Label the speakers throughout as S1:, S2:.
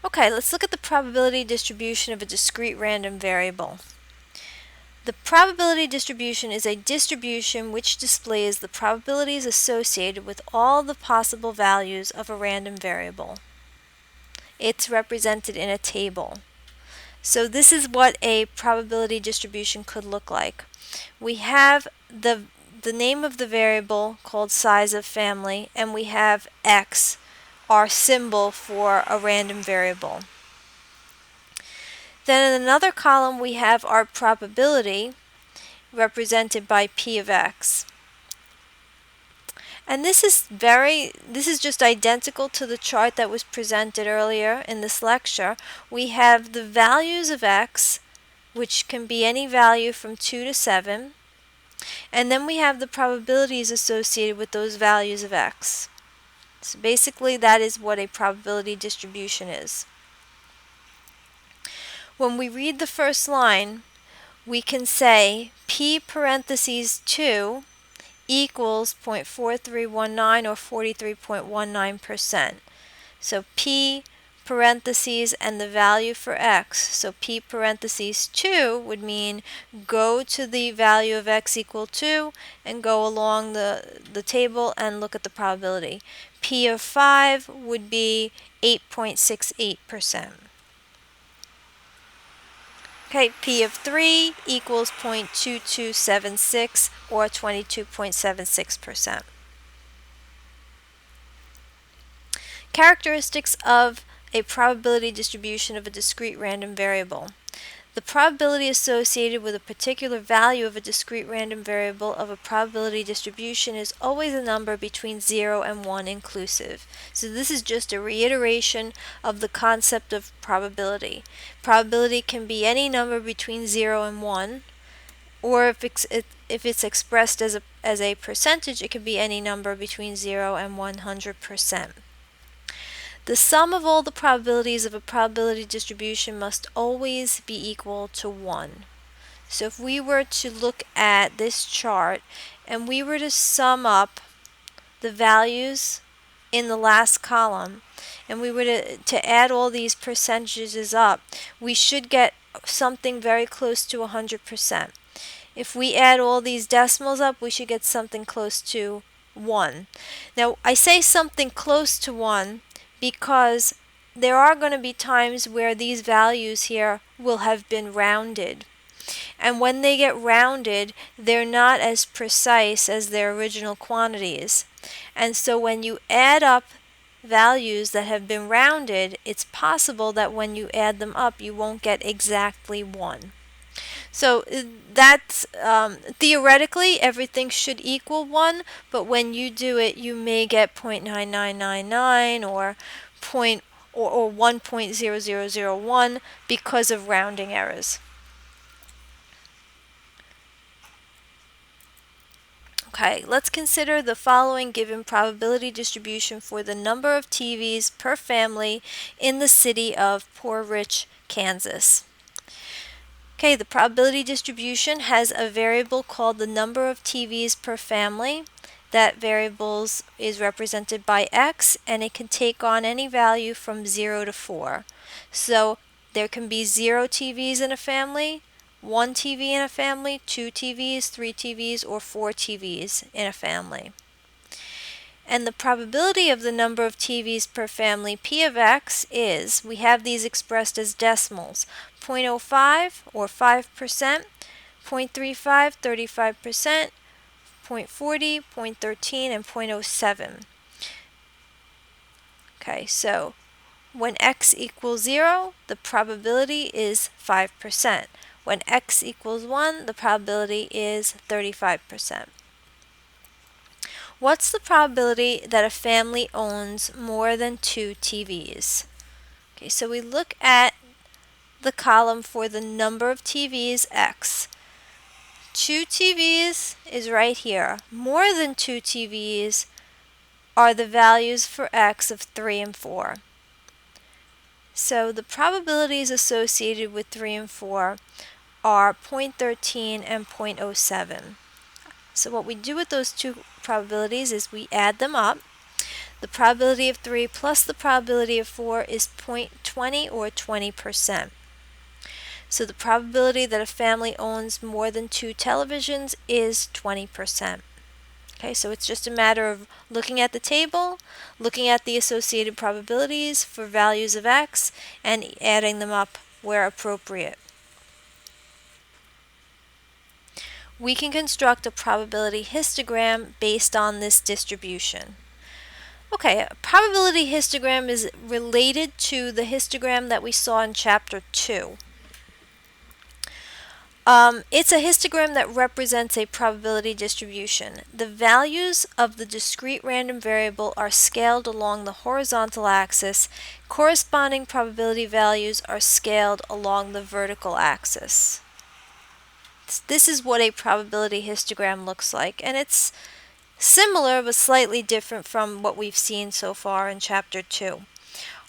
S1: Okay, let's look at the probability distribution of a discrete random variable. The probability distribution is a distribution which displays the probabilities associated with all the possible values of a random variable. It's represented in a table. So this is what a probability distribution could look like. We have the name of the variable called size of family, and we have x, our symbol for a random variable. Then in another column we have our probability represented by p of x. And this is just identical to the chart that was presented earlier in this lecture. We have the values of x, which can be any value from 2 to 7, and then we have the probabilities associated with those values of x. So basically that is what a probability distribution is. When we read the first line, we can say p parentheses 2 equals 0.4319 or 43.19%. So p parentheses and the value for x. So p parentheses 2 would mean go to the value of x equal 2 and go along the table and look at the probability. P of 5 would be 8.68%. Okay, P of 3 equals 0.2276 or 22.76%. Characteristics of a probability distribution of a discrete random variable. The probability associated with a particular value of a discrete random variable of a probability distribution is always a number between 0 and 1 inclusive. So this is just a reiteration of the concept of probability. Probability can be any number between 0 and 1, or if it's expressed as a percentage, it can be any number between 0 and 100%. The sum of all the probabilities of a probability distribution must always be equal to 1. So if we were to look at this chart and we were to sum up the values in the last column and we were to add all these percentages up, we should get something very close to 100%. If we add all these decimals up, we should get something close to 1. Now, I say something close to 1 because there are going to be times where these values here will have been rounded. And when they get rounded, they're not as precise as their original quantities. And so when you add up values that have been rounded, it's possible that when you add them up, you won't get exactly 1. So that's theoretically everything should equal 1, but when you do it, you may get 0.9999 or 1.0001 because of rounding errors. Okay, let's consider the following given probability distribution for the number of TVs per family in the city of Poor Rich, Kansas. Okay, the probability distribution has a variable called the number of TVs per family. That variable is represented by x, and it can take on any value from 0 to 4. So there can be 0 TVs in a family, 1 TV in a family, 2 TVs, 3 TVs, or 4 TVs in a family. And the probability of the number of TVs per family, P of x, is, we have these expressed as decimals, 0.05 or 5%, 0.35, 35%, 0.40, 0.13, and 0.07. Okay, so when x equals 0, the probability is 5%. When x equals 1, the probability is 35%. What's the probability that a family owns more than 2 TVs? Okay, so we look at the column for the number of TVs, x. 2 TVs is right here. More than 2 TVs are the values for x of 3 and 4. So the probabilities associated with 3 and 4 are 0.13 and 0.07. So what we do with those two probabilities is we add them up. The probability of 3 plus the probability of 4 is 20 or 20%. So the probability that a family owns more than 2 televisions is 20%. Okay, so it's just a matter of looking at the table, looking at the associated probabilities for values of x, and adding them up where appropriate. We can construct a probability histogram based on this distribution. Okay, a probability histogram is related to the histogram that we saw in Chapter 2. It's a histogram that represents a probability distribution. The values of the discrete random variable are scaled along the horizontal axis. Corresponding probability values are scaled along the vertical axis. This is what a probability histogram looks like, and it's similar but slightly different from what we've seen so far in Chapter 2.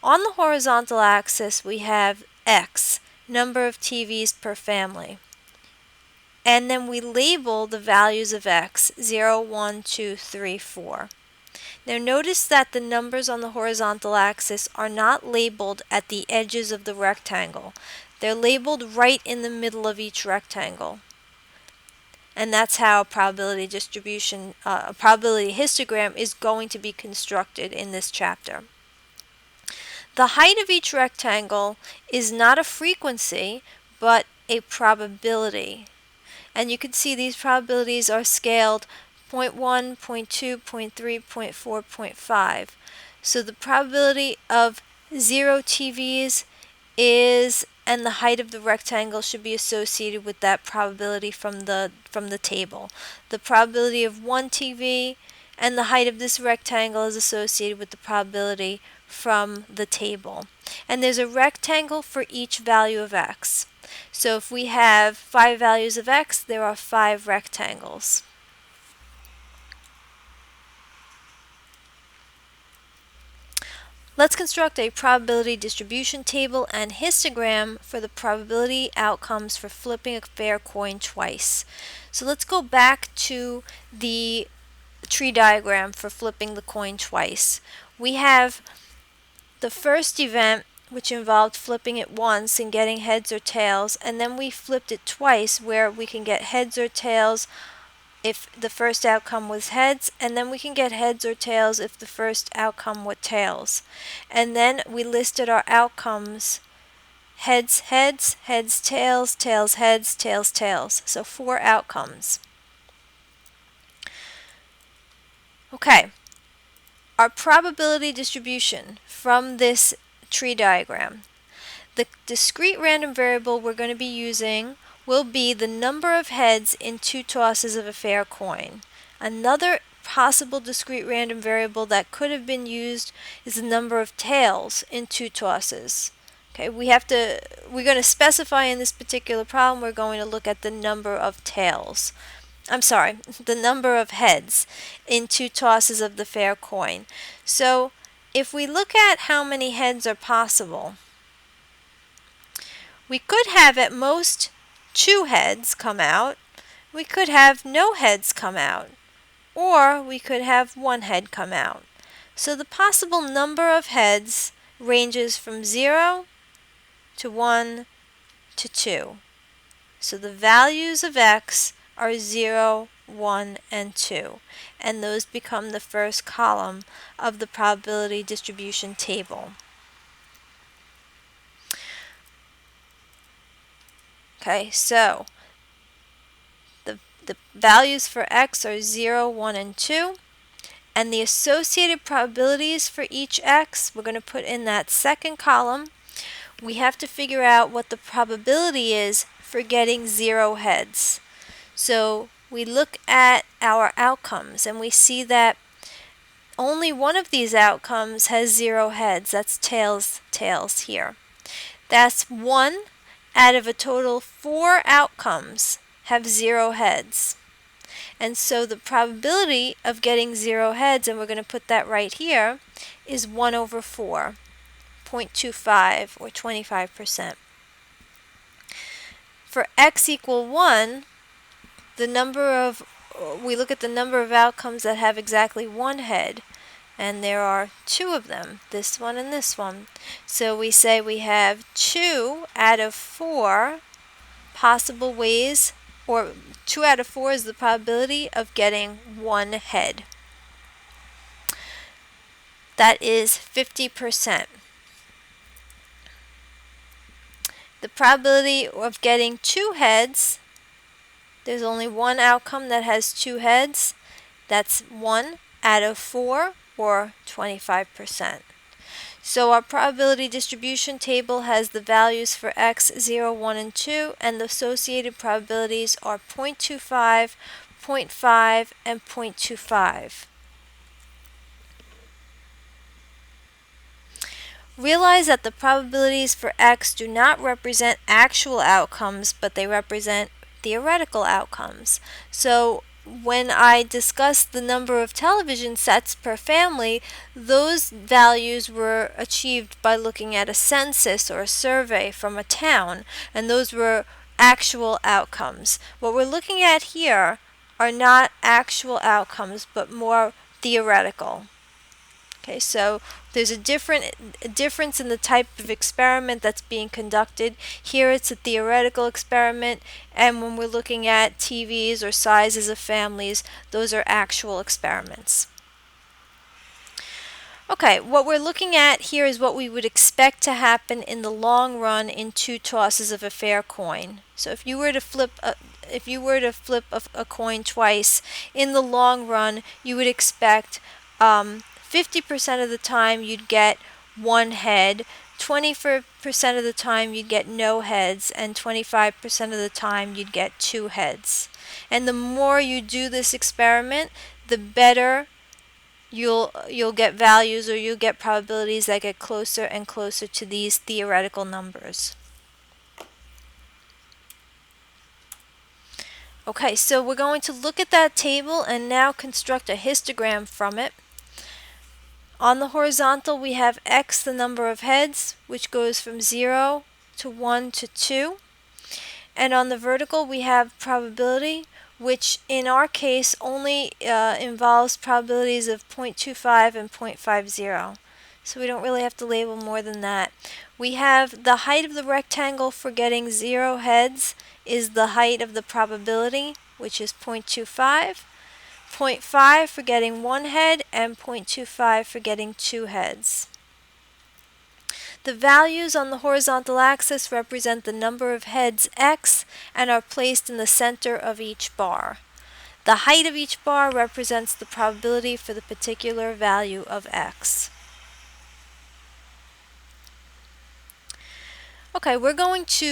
S1: On the horizontal axis, we have x, number of TVs per family. And then we label the values of x, 0, 1, 2, 3, 4. Now notice that the numbers on the horizontal axis are not labeled at the edges of the rectangle. They're labeled right in the middle of each rectangle. And that's how a probability distribution, a probability histogram is going to be constructed in this chapter. The height of each rectangle is not a frequency, but a probability. And you can see these probabilities are scaled 0.1, 0.2, 0.3, 0.4, 0.5. So the probability of 0 TVs is, and the height of the rectangle should be associated with that probability from the table. The probability of 1 TV and the height of this rectangle is associated with the probability from the table. And there's a rectangle for each value of x. So if we have 5 values of x, there are 5 rectangles. Let's construct a probability distribution table and histogram for the probability outcomes for flipping a fair coin twice. So let's go back to the tree diagram for flipping the coin twice. We have the first event, which involved flipping it once and getting heads or tails, and then we flipped it twice where we can get heads or tails if the first outcome was heads, and then we can get heads or tails if the first outcome was tails. And then we listed our outcomes: heads, heads, heads, tails, tails, heads, tails, tails. So 4 outcomes. Okay, our probability distribution from this tree diagram. The discrete random variable we're going to be using will be the number of heads in 2 tosses of a fair coin. Another possible discrete random variable that could have been used is the number of tails in 2 tosses. Okay, we're going to specify in this particular problem, we're going to look at the number of tails. I'm sorry, the number of heads in 2 tosses of the fair coin. So if we look at how many heads are possible, we could have at most 2 heads come out, we could have no heads come out, or we could have 1 head come out. So the possible number of heads ranges from 0 to 1 to 2. So the values of x are 0, 1, and 2, and those become the first column of the probability distribution table. Okay, so the values for x are 0, 1, and 2, and the associated probabilities for each x, we're going to put in that second column. We have to figure out what the probability is for getting 0 heads. So we look at our outcomes and we see that only one of these outcomes has 0 heads. That's tails, tails here. That's 1 out of a total 4 outcomes have 0 heads. And so the probability of getting 0 heads, and we're going to put that right here, is 1 over 4, 0.25 or 25%. For x equal 1, we look at the number of outcomes that have exactly 1 head. and there are two of them, this one and this one. So we say we have 2 out of 4 possible ways, or 2 out of 4 is the probability of getting one head. That is 50%. The probability of getting 2 heads, there's only one outcome that has 2 heads. That's 1 out of 4, or 25%. So our probability distribution table has the values for x, 0, 1, and 2, and the associated probabilities are 0.25, 0.5, and 0.25. Realize that the probabilities for x do not represent actual outcomes, but they represent theoretical outcomes. So when I discussed the number of television sets per family, those values were achieved by looking at a census or a survey from a town, and those were actual outcomes. What we're looking at here are not actual outcomes, but more theoretical. Okay, so there's a difference in the type of experiment that's being conducted. Here it's a theoretical experiment, and when we're looking at TVs or sizes of families, those are actual experiments. Okay, what we're looking at here is what we would expect to happen in the long run in 2 tosses of a fair coin. So if you were to flip a coin twice, in the long run, you would expect 50% of the time you'd get one head, 20% of the time you'd get no heads, and 25% of the time you'd get 2 heads. And the more you do this experiment, the better you'll get values, or you'll get probabilities that get closer and closer to these theoretical numbers. Okay, so we're going to look at that table and now construct a histogram from it. On the horizontal, we have x, the number of heads, which goes from 0 to 1 to 2. And on the vertical, we have probability, which in our case only involves probabilities of 0.25 and 0.50. So we don't really have to label more than that. We have the height of the rectangle for getting 0 heads is the height of the probability, which is 0.25. 0.5 for getting 1 head, and 0.25 for getting 2 heads. The values on the horizontal axis represent the number of heads x and are placed in the center of each bar. The height of each bar represents the probability for the particular value of x. Okay, we're going to